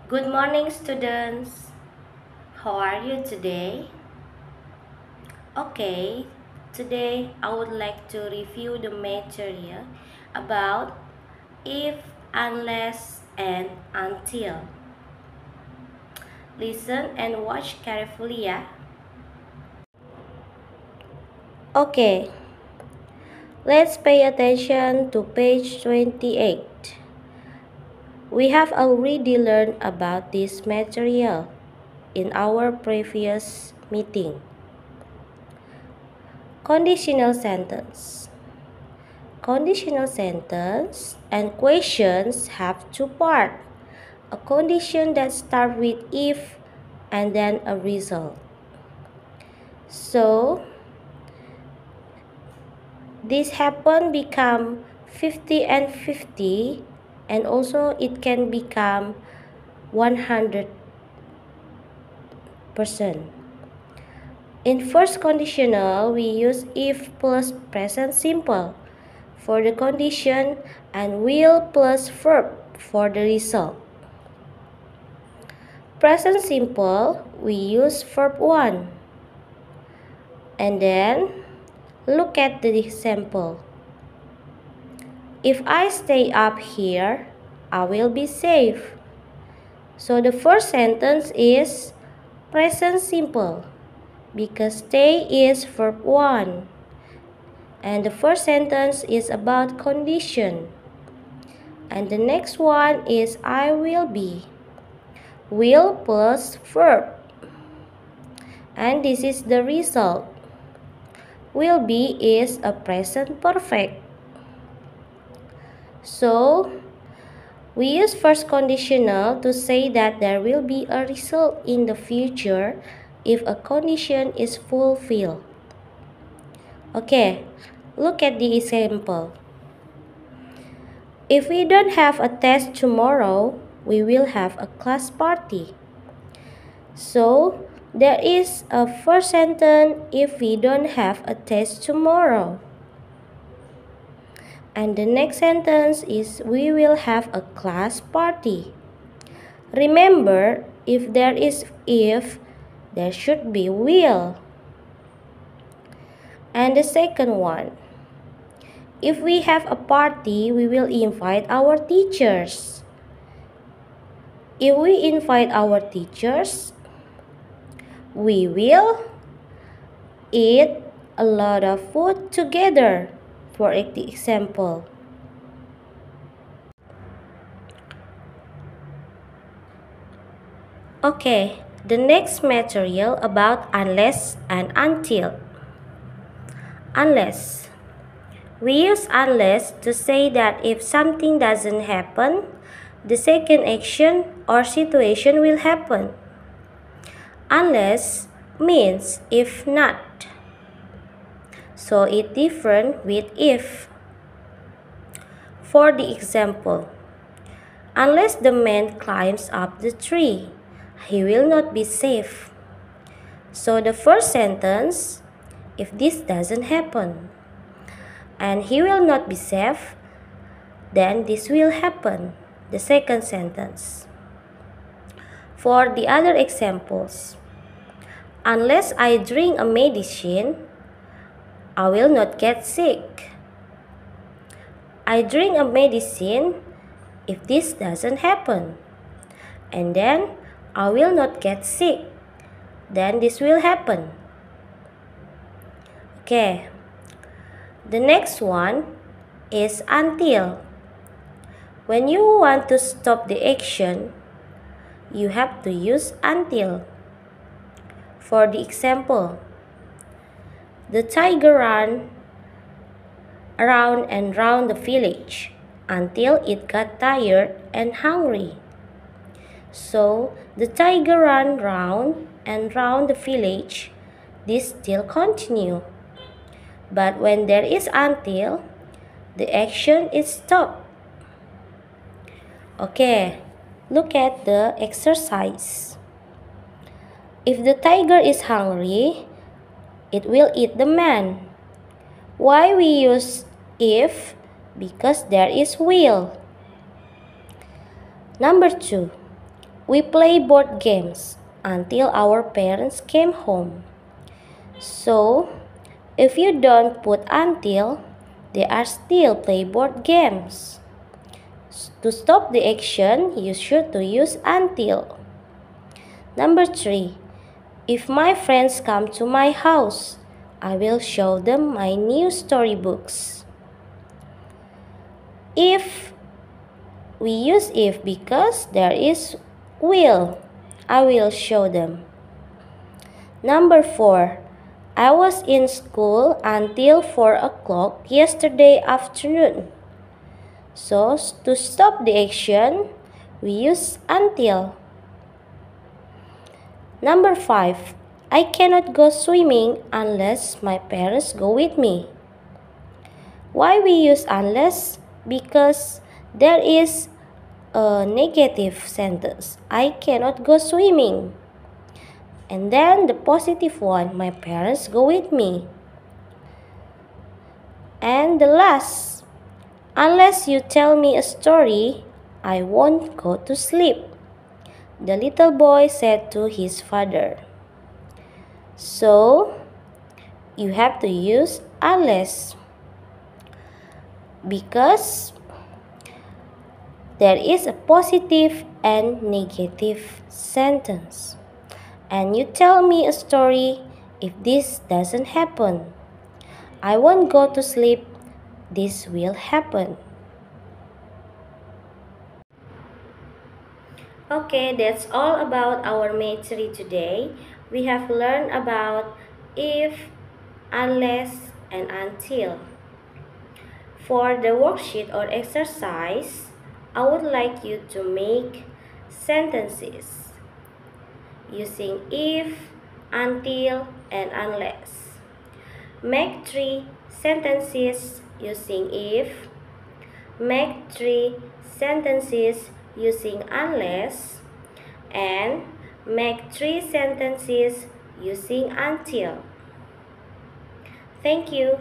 Good morning, students. How are you today? Okay, today I would like to review the material about if, unless, and until. Listen and watch carefully, yeah? Okay, let's pay attention to page 28. We have already learned about this material in our previous meeting. Conditional sentence. Conditional sentence and questions have two parts. A condition that starts with if and then a result. So, this happen become 50 and 50, and also it can become 100%. In first conditional, we use if plus present simple for the condition and will plus verb for the result. Present simple, we use verb 1. And then, look at the example. If I stay up here, I will be safe. So the first sentence is present simple because stay is verb 1. And the first sentence is about condition. And the next one is I will be. Will plus verb. And this is the result. Will be is a present perfect. So, we use first conditional to say that there will be a result in the future if a condition is fulfilled. Okay, look at the example. If we don't have a test tomorrow, we will have a class party. So, there is a first sentence if we don't have a test tomorrow. And the next sentence is we will have a class party. Remember, if there is if, there should be will. And the second one, if we have a party, we will invite our teachers. If we invite our teachers, we will eat a lot of food together. For example, okay, the next material about unless and until. Unless. We use unless to say that if something doesn't happen, the second action or situation will happen. Unless means if not. So it different with if. For the example, unless the man climbs up the tree, he will not be safe. So the first sentence, if this doesn't happen, and he will not be safe, then this will happen. The second sentence. For the other examples, unless I drink a medicine, I will not get sick. I drink a medicine if this doesn't happen. And then I will not get sick. Then this will happen. Okay. The next one is until. When you want to stop the action, you have to use until. For the example, the tiger ran around and round the village until it got tired and hungry. So the tiger ran round and round the village. This still continue. But when there is until, the action is stopped. Okay, look at the exercise. If the tiger is hungry, it will eat the man. Why we use if? Because there is will. Number 2. We play board games until our parents came home. So, if you don't put until, they are still play board games. To stop the action, you should to use until. Number 3. If my friends come to my house, I will show them my new storybooks. If we use if because there is will, I will show them. Number 4. I was in school until 4 o'clock yesterday afternoon. So, to stop the action, we use until. Number 5. I cannot go swimming unless my parents go with me. Why we use unless? Because there is a negative sentence. I cannot go swimming. And then the positive one, my parents go with me. And the last, unless you tell me a story, I won't go to sleep, the little boy said to his father. So, you have to use unless because there is a positive and negative sentence. And you tell me a story if this doesn't happen. I won't go to sleep, this will happen. Okay, that's all about our Math 3 today. We have learned about if, unless, and until. For the worksheet or exercise, I would like you to make sentences using if, until, and unless. Make 3 sentences using if. Make 3 sentences using unless. And make 3 sentences using until. Thank you.